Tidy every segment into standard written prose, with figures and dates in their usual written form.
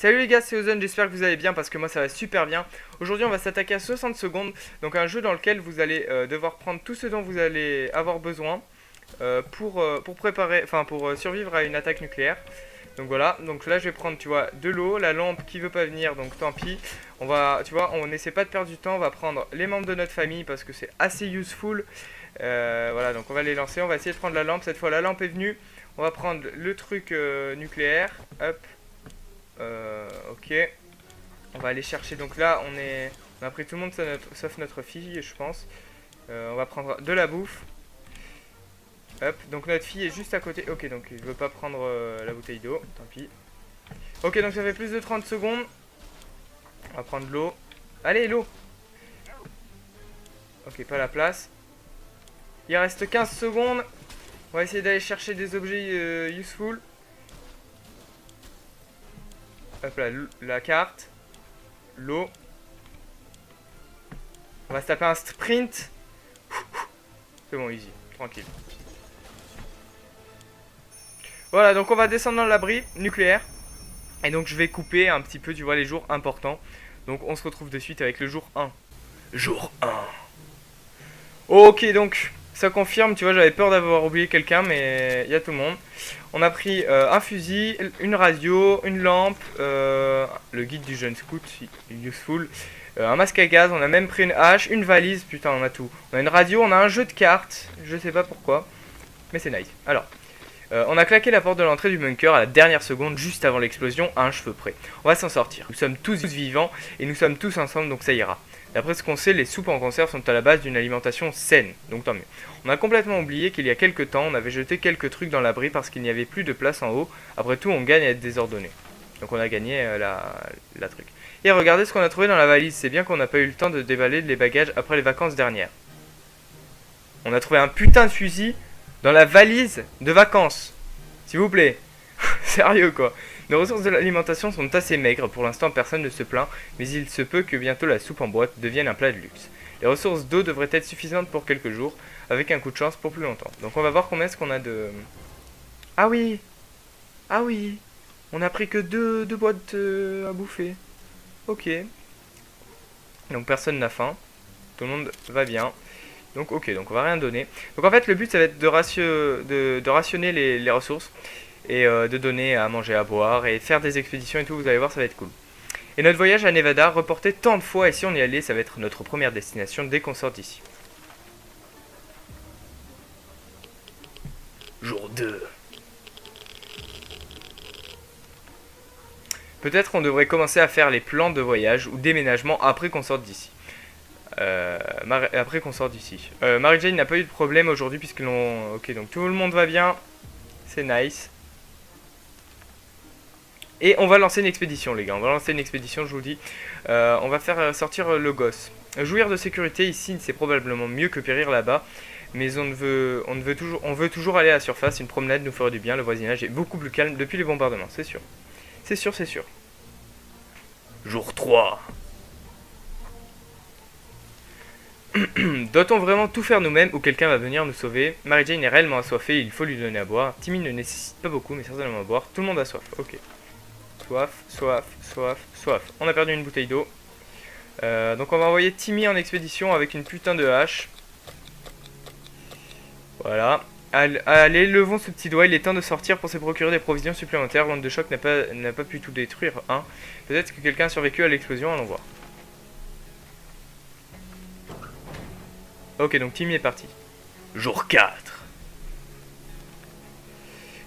Salut les gars, c'est Ozone, j'espère que vous allez bien parce que moi ça va super bien. Aujourd'hui on va s'attaquer à 60 secondes, donc un jeu dans lequel vous allez devoir prendre tout ce dont vous allez avoir besoin pour préparer, enfin pour survivre à une attaque nucléaire. Donc voilà, donc là je vais prendre, tu vois, de l'eau, la lampe qui veut pas venir, donc tant pis. On va, tu vois, on n'essaie pas de perdre du temps, on va prendre les membres de notre famille parce que c'est assez useful. Voilà, donc on va les lancer, on va essayer de prendre la lampe, cette fois la lampe est venue. On va prendre le truc nucléaire, hop. Ok. On va aller chercher. Donc là, on a pris tout le monde sauf notre fille, je pense. On va prendre de la bouffe. Hop. Donc notre fille est juste à côté. Ok, donc il veut pas prendre la bouteille d'eau. Tant pis. Ok, donc ça fait plus de 30 secondes. On va prendre de l'eau. Allez, l'eau. Ok, pas la place. Il reste 15 secondes. On va essayer d'aller chercher des objets useful. Hop là, la carte. L'eau. On va se taper un sprint. C'est bon, easy, tranquille. Voilà, donc on va descendre dans l'abri nucléaire. Et donc je vais couper un petit peu, tu vois, les jours importants. Donc on se retrouve de suite avec le jour 1. Jour 1. Ok, donc ça confirme, tu vois, j'avais peur d'avoir oublié quelqu'un, mais il y a tout le monde. On a pris un fusil, une radio, une lampe, le guide du jeune scout, useful, un masque à gaz, on a même pris une hache, une valise, putain on a tout. On a une radio, on a un jeu de cartes, je sais pas pourquoi, mais c'est nice. Alors, on a claqué la porte de l'entrée du bunker à la dernière seconde, juste avant l'explosion, à un cheveu près. On va s'en sortir, nous sommes tous vivants et nous sommes tous ensemble, donc ça ira. D'après ce qu'on sait, les soupes en conserve sont à la base d'une alimentation saine, donc tant mieux. On a complètement oublié qu'il y a quelques temps, on avait jeté quelques trucs dans l'abri parce qu'il n'y avait plus de place en haut. Après tout, on gagne à être désordonné. Donc on a gagné la truc. Et regardez ce qu'on a trouvé dans la valise, c'est bien qu'on n'a pas eu le temps de déballer les bagages après les vacances dernières. On a trouvé un putain de fusil dans la valise de vacances. S'il vous plaît. Sérieux quoi. Nos ressources de l'alimentation sont assez maigres, pour l'instant personne ne se plaint, mais il se peut que bientôt la soupe en boîte devienne un plat de luxe. Les ressources d'eau devraient être suffisantes pour quelques jours, avec un coup de chance pour plus longtemps. Donc on va voir combien est-ce qu'on a de... Ah oui. Ah oui. On a pris que deux boîtes à bouffer. Ok. Donc personne n'a faim. Tout le monde va bien. Donc ok, donc on va rien donner. Donc en fait le but ça va être de rationner les ressources. Et de donner à manger, à boire, et faire des expéditions et tout, vous allez voir, ça va être cool. Et notre voyage à Nevada, reporté tant de fois, et si on y allait, ça va être notre première destination dès qu'on sort d'ici. Jour 2. Peut-être qu'on devrait commencer à faire les plans de voyage ou déménagement après qu'on sorte d'ici. Après qu'on sorte d'ici. Mary Jane n'a pas eu de problème aujourd'hui puisqu'ils l'ont... Ok, donc tout le monde va bien. C'est nice. Et on va lancer une expédition les gars, on va lancer une expédition je vous dis. On va faire sortir le gosse. Jouir de sécurité ici c'est probablement mieux que périr là-bas. Mais on veut toujours aller à la surface, une promenade nous ferait du bien, le voisinage est beaucoup plus calme depuis les bombardements, c'est sûr. C'est sûr, c'est sûr. Jour 3. Doit-on vraiment tout faire nous-mêmes ou quelqu'un va venir nous sauver? Mary Jane est réellement assoiffée, il faut lui donner à boire. Timmy ne nécessite pas beaucoup mais certainement à boire, tout le monde a soif, ok. Soif, soif, soif, soif. On a perdu une bouteille d'eau. Donc on va envoyer Timmy en expédition avec une putain de hache. Voilà. Allez, levons ce petit doigt. Il est temps de sortir pour se procurer des provisions supplémentaires. L'onde de choc n'a pas pu tout détruire. Hein. Peut-être que quelqu'un a survécu à l'explosion. Allons voir. Ok, donc Timmy est parti. Jour 4.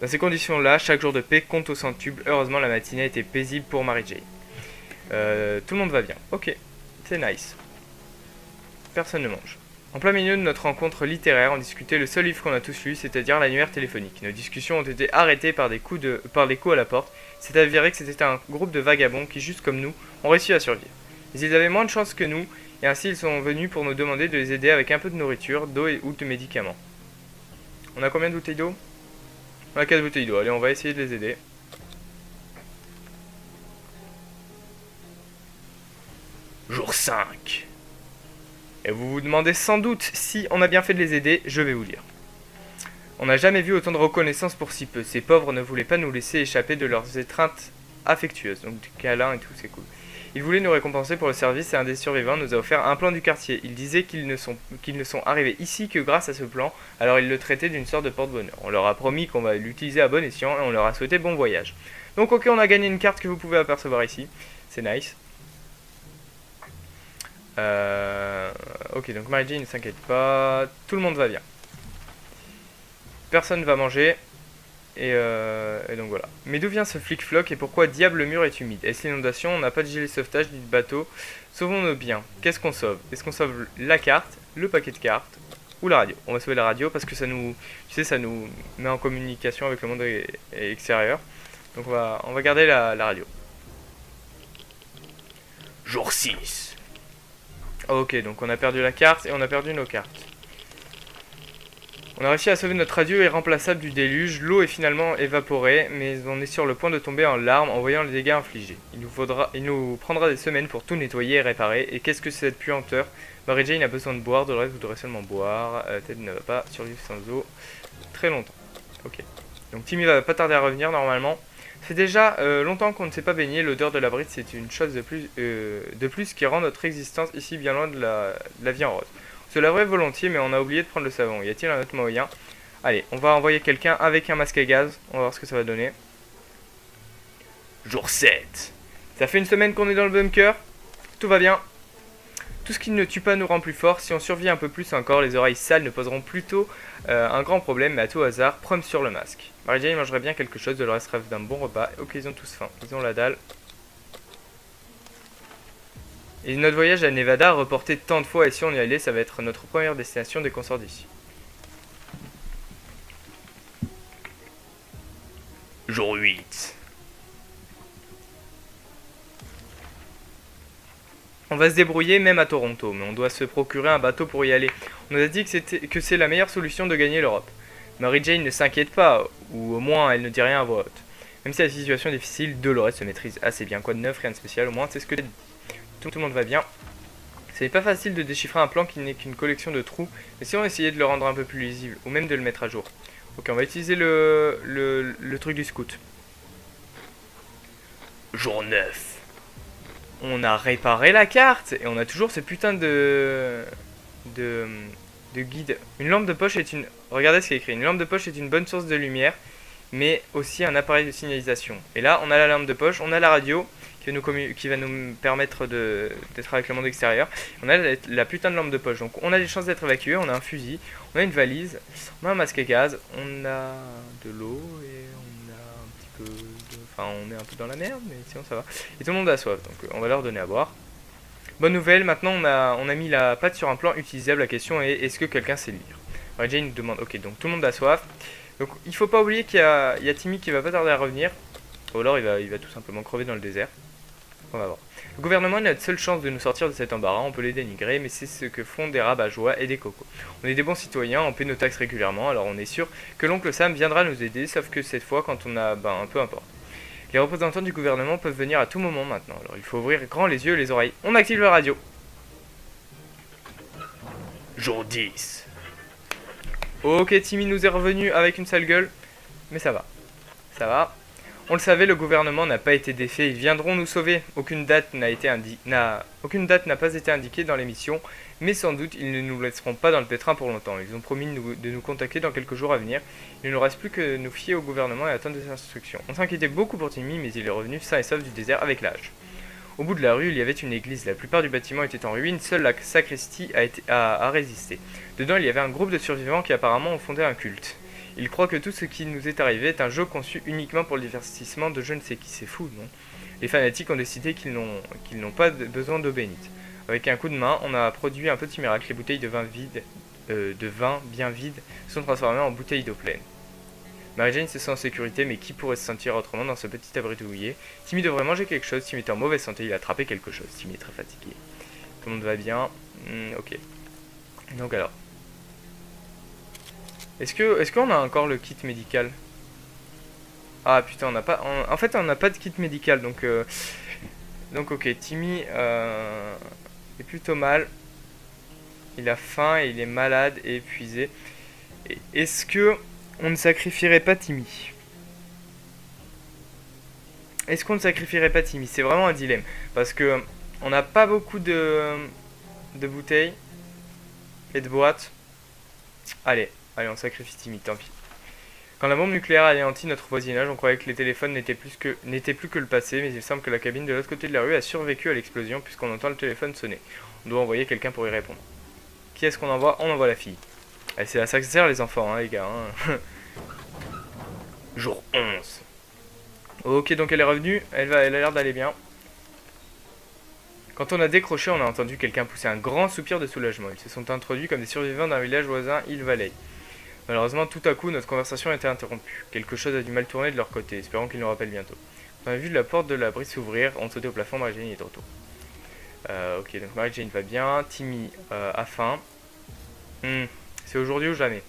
Dans ces conditions-là, chaque jour de paix compte au centuple. Heureusement, la matinée a été paisible pour Mary Jane. Tout le monde va bien. Ok, c'est nice. Personne ne mange. En plein milieu de notre rencontre littéraire, on discutait le seul livre qu'on a tous lu, c'est-à-dire l'annuaire téléphonique. Nos discussions ont été arrêtées par des coups à la porte. C'est avéré que c'était un groupe de vagabonds qui, juste comme nous, ont réussi à survivre. Mais ils avaient moins de chance que nous, et ainsi ils sont venus pour nous demander de les aider avec un peu de nourriture, d'eau ou de médicaments. On a combien de bouteilles d'eau? On a 4 bouteilles d'eau, allez on va essayer de les aider. Jour 5. Et vous vous demandez sans doute si on a bien fait de les aider, je vais vous dire. On n'a jamais vu autant de reconnaissance pour si peu. Ces pauvres ne voulaient pas nous laisser échapper de leurs étreintes affectueuse. Donc des câlins et tout, c'est cool. Il voulait nous récompenser pour le service et un des survivants nous a offert un plan du quartier. Il disait qu'ils ne sont arrivés ici que grâce à ce plan, alors il le traitait d'une sorte de porte-bonheur. On leur a promis qu'on va l'utiliser à bon escient et on leur a souhaité bon voyage. Donc ok, on a gagné une carte que vous pouvez apercevoir ici. C'est nice. Ok, donc Mary Jane ne s'inquiète pas. Tout le monde va bien. Personne va manger. Et donc voilà. Mais d'où vient ce flic-floc et pourquoi diable le mur est humide? Est-ce l'inondation? On n'a pas de gilet de sauvetage ni de bateau. Sauvons nos biens. Qu'est-ce qu'on sauve? Est-ce qu'on sauve la carte, le paquet de cartes ou la radio? On va sauver la radio parce que ça nous, tu sais, ça nous met en communication avec le monde extérieur. Donc on va garder la radio. Jour 6. Ok, donc on a perdu la carte et on a perdu nos cartes. On a réussi à sauver notre radio irremplaçable du déluge. L'eau est finalement évaporée, mais on est sur le point de tomber en larmes en voyant les dégâts infligés. Il nous prendra des semaines pour tout nettoyer et réparer. Et qu'est-ce que c'est cette puanteur? Mary Jane a besoin de boire, Dolores voudrait seulement boire. Ted ne va pas survivre sans eau très longtemps. Ok. Donc Timmy va pas tarder à revenir normalement. C'est déjà longtemps qu'on ne s'est pas baigné. L'odeur de la bride, c'est une chose de plus qui rend notre existence ici bien loin de la vie en rose. On se laverait volontiers, mais on a oublié de prendre le savon. Y a-t-il un autre moyen? Allez, on va envoyer quelqu'un avec un masque à gaz. On va voir ce que ça va donner. Jour 7. Ça fait une semaine qu'on est dans le bunker. Tout va bien. Tout ce qui ne tue pas nous rend plus forts. Si on survit un peu plus encore, les oreilles sales ne poseront plutôt un grand problème, mais à tout hasard, prom sur le masque. Mary Jane mangerait bien quelque chose, de le reste rêve d'un bon repas. Ok, ils ont tous faim. Ils ont la dalle. Et notre voyage à Nevada, reporté tant de fois, et si on y allait, ça va être notre première destination dès qu'on sort d'ici. Jour 8. On va se débrouiller même à Toronto, mais on doit se procurer un bateau pour y aller. On nous a dit que c'est la meilleure solution de gagner l'Europe. Mary Jane ne s'inquiète pas, ou au moins elle ne dit rien à voix haute. Même si la situation est difficile, Dolores se maîtrise assez bien. Quoi de neuf, rien de spécial, au moins c'est ce que j'ai dit. Tout le monde va bien. Ce n'est pas facile de déchiffrer un plan qui n'est qu'une collection de trous, mais si on essayait de le rendre un peu plus lisible, ou même de le mettre à jour. Ok, on va utiliser le truc du scout. Jour 9. On a réparé la carte, et on a toujours ce putain de guide. Une lampe de poche est une... Regardez ce qu'il y a écrit. Une lampe de poche est une bonne source de lumière, mais aussi un appareil de signalisation. Et là, on a la lampe de poche, on a la radio, qui va nous permettre d'être avec le monde extérieur. On a la putain de lampe de poche, donc on a des chances d'être évacué, on a un fusil, on a une valise, on a un masque à gaz, on a de l'eau et on a un petit peu de... Enfin, on est un peu dans la merde, mais sinon ça va. Et tout le monde a soif, donc on va leur donner à boire. Bonne nouvelle, maintenant on a mis la patte sur un plan utilisable. La question est, est-ce que quelqu'un sait lire? Mary Jane nous demande, ok, donc tout le monde a soif. Donc il faut pas oublier qu'il y a Timmy qui va pas tarder à revenir. Ou alors il va tout simplement crever dans le désert. On va voir. Le gouvernement est notre seule chance de nous sortir de cet embarras. On peut les dénigrer, mais c'est ce que font des rabat-joie et des cocos. On est des bons citoyens, on paie nos taxes régulièrement, alors on est sûr que l'oncle Sam viendra nous aider, sauf que cette fois quand on a, peu importe. Les représentants du gouvernement peuvent venir à tout moment maintenant, alors il faut ouvrir grand les yeux et les oreilles. On active la radio. Jour 10. Ok, Timmy nous est revenu avec une sale gueule, mais ça va. Ça va. On le savait, le gouvernement n'a pas été défait, ils viendront nous sauver. Aucune date n'a pas été indiquée dans l'émission, mais sans doute ils ne nous laisseront pas dans le pétrin pour longtemps. Ils ont promis de nous contacter dans quelques jours à venir. Il ne nous reste plus que nous fier au gouvernement et attendre des instructions. On s'inquiétait beaucoup pour Timmy, mais il est revenu sain et sauf du désert avec l'âge. Au bout de la rue, il y avait une église. La plupart du bâtiment était en ruine, seule la sacristie a résisté. Dedans, il y avait un groupe de survivants qui apparemment ont fondé un culte. Ils croient que tout ce qui nous est arrivé est un jeu conçu uniquement pour le divertissement de je ne sais qui. C'est fou, non? Les fanatiques ont décidé qu'ils n'ont pas besoin d'eau bénite. Avec un coup de main, on a produit un petit miracle. Les bouteilles de vin bien vides sont transformées en bouteilles d'eau pleine. Mary Jane se sent en sécurité, mais qui pourrait se sentir autrement dans ce petit abri douillet? Timmy devrait manger quelque chose. Timmy est en mauvaise santé, il a attrapé quelque chose. Timmy est très fatigué. Tout le monde va bien. Ok. Donc alors. Est-ce qu'on a encore le kit médical? Ah putain, on n'a pas... En fait, on n'a pas de kit médical, donc ok, Timmy est plutôt mal. Il a faim, et il est malade et épuisé. Est-ce que on ne sacrifierait pas Timmy? Est-ce qu'on ne sacrifierait pas Timmy? C'est vraiment un dilemme. Parce que on n'a pas beaucoup de bouteilles et de boîtes. Allez, on sacrifie Timmy, tant pis. Quand la bombe nucléaire a anéanti notre voisinage, on croyait que les téléphones n'étaient plus que le passé, mais il semble que la cabine de l'autre côté de la rue a survécu à l'explosion puisqu'on entend le téléphone sonner. On doit envoyer quelqu'un pour y répondre. Qui est-ce qu'on envoie? On envoie la fille. Allez, c'est à ça que ça sert les enfants, hein, les gars. Hein. Jour 11. Ok, donc elle est revenue, elle a l'air d'aller bien. Quand on a décroché, on a entendu quelqu'un pousser un grand soupir de soulagement. Ils se sont introduits comme des survivants d'un village voisin, Hill Valley. Malheureusement, tout à coup, notre conversation a été interrompue. Quelque chose a du mal tourner de leur côté, espérons qu'ils nous rappellent bientôt. On a vu la porte de l'abri s'ouvrir, on sautait au plafond, Mary Jane est de retour. Ok, donc Mary Jane va bien, Timmy a faim. C'est aujourd'hui ou jamais.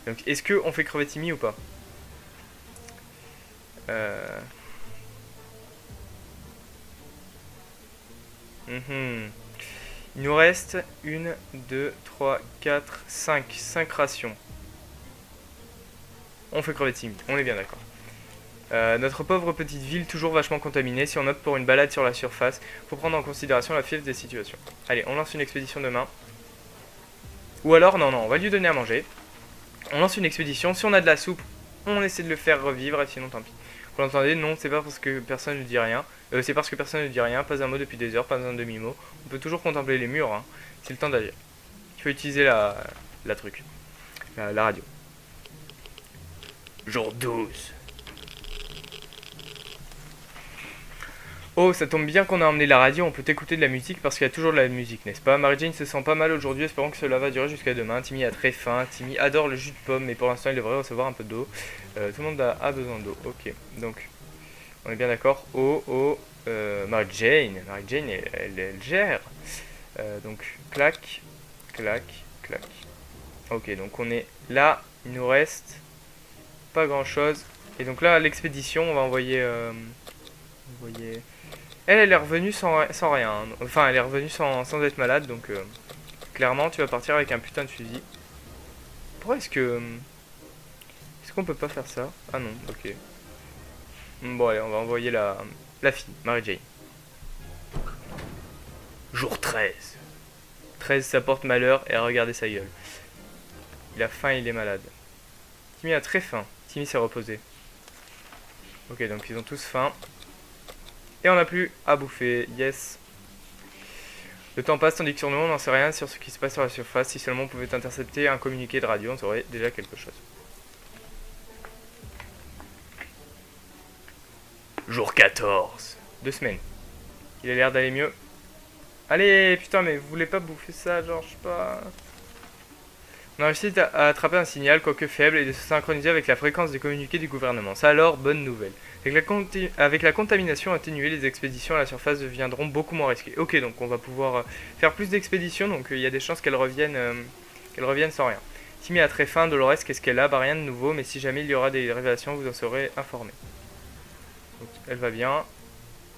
Donc, est-ce qu'on fait crever Timmy ou pas? Il nous reste 1, 2, 3, 4, 5 rations. On fait crever Timmy, on est bien d'accord. Notre pauvre petite ville, toujours vachement contaminée. Si on opte pour une balade sur la surface, faut prendre en considération la fièvre des situations. Allez, on lance une expédition demain. Ou alors, non, on va lui donner à manger. On lance une expédition. Si on a de la soupe, on essaie de le faire revivre. Et sinon, tant pis. Vous l'entendez? Non, c'est pas parce que personne ne dit rien. C'est parce que personne ne dit rien. Pas un mot depuis des heures, pas un demi-mot. On peut toujours contempler les murs. Hein. C'est le temps d'agir. Il faut utiliser la truc. La radio. Jour 12. Oh, ça tombe bien qu'on a emmené la radio, on peut écouter de la musique parce qu'il y a toujours de la musique, n'est-ce pas? Mary Jane se sent pas mal aujourd'hui, espérons que cela va durer jusqu'à demain. Timmy a très faim, Timmy adore le jus de pomme, mais pour l'instant il devrait recevoir un peu d'eau. Tout le monde a besoin d'eau, ok. Donc, on est bien d'accord. Mary Jane, elle gère. Donc, clac, clac, clac. Ok, donc on est là, il nous reste pas grand chose. Et donc là, l'expédition, on va envoyer... Elle est revenue sans rien. Hein. Enfin, elle est revenue sans être malade, donc clairement, tu vas partir avec un putain de fusil. Pourquoi est-ce que... Est-ce qu'on peut pas faire ça? Ah non, ok. Bon, allez, on va envoyer la fille, Mary Jane. Jour 13. 13, ça porte malheur, et regardez sa gueule. Il a faim, il est malade. Timmy a très faim. Timmy s'est reposé. Ok, donc ils ont tous faim. Et on n'a plus à bouffer, yes. Le temps passe tandis que sur nous on n'en sait rien sur ce qui se passe sur la surface. Si seulement on pouvait intercepter un communiqué de radio, on saurait déjà quelque chose. Jour 14. 2 semaines. Il a l'air d'aller mieux. Allez, putain, mais vous voulez pas bouffer ça, genre, je sais pas... On a réussi à attraper un signal, quoique faible, et de se synchroniser avec la fréquence des communiqués du gouvernement. Ça alors, bonne nouvelle. Avec la contamination atténuée, les expéditions à la surface deviendront beaucoup moins risquées. Ok, donc on va pouvoir faire plus d'expéditions, donc il y a des chances qu'elles reviennent sans rien. Timmy a très faim, Dolores, qu'est-ce qu'elle a? Bah rien de nouveau, mais si jamais il y aura des révélations, vous en serez informés. Donc, elle va bien.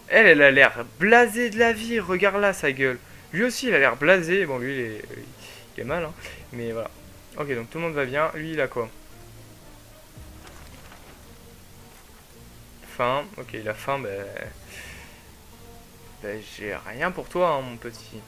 Elle a l'air blasée de la vie, regarde là sa gueule. Lui aussi, il a l'air blasé, bon lui il est mal, hein, mais voilà. Ok, donc tout le monde va bien. Lui, il a quoi? Faim. Ok, il a faim. J'ai rien pour toi, hein, mon petit.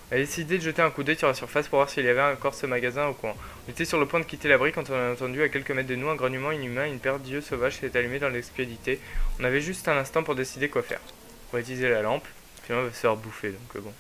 On a décidé de jeter un coup d'œil sur la surface pour voir s'il y avait encore ce magasin au coin. On était sur le point de quitter l'abri quand on a entendu à quelques mètres de nous un grognement inhumain et une paire d'yeux sauvages s'est allumée dans l'obscurité. On avait juste un instant pour décider quoi faire. On va utiliser la lampe, sinon on va se faire bouffer, donc bon.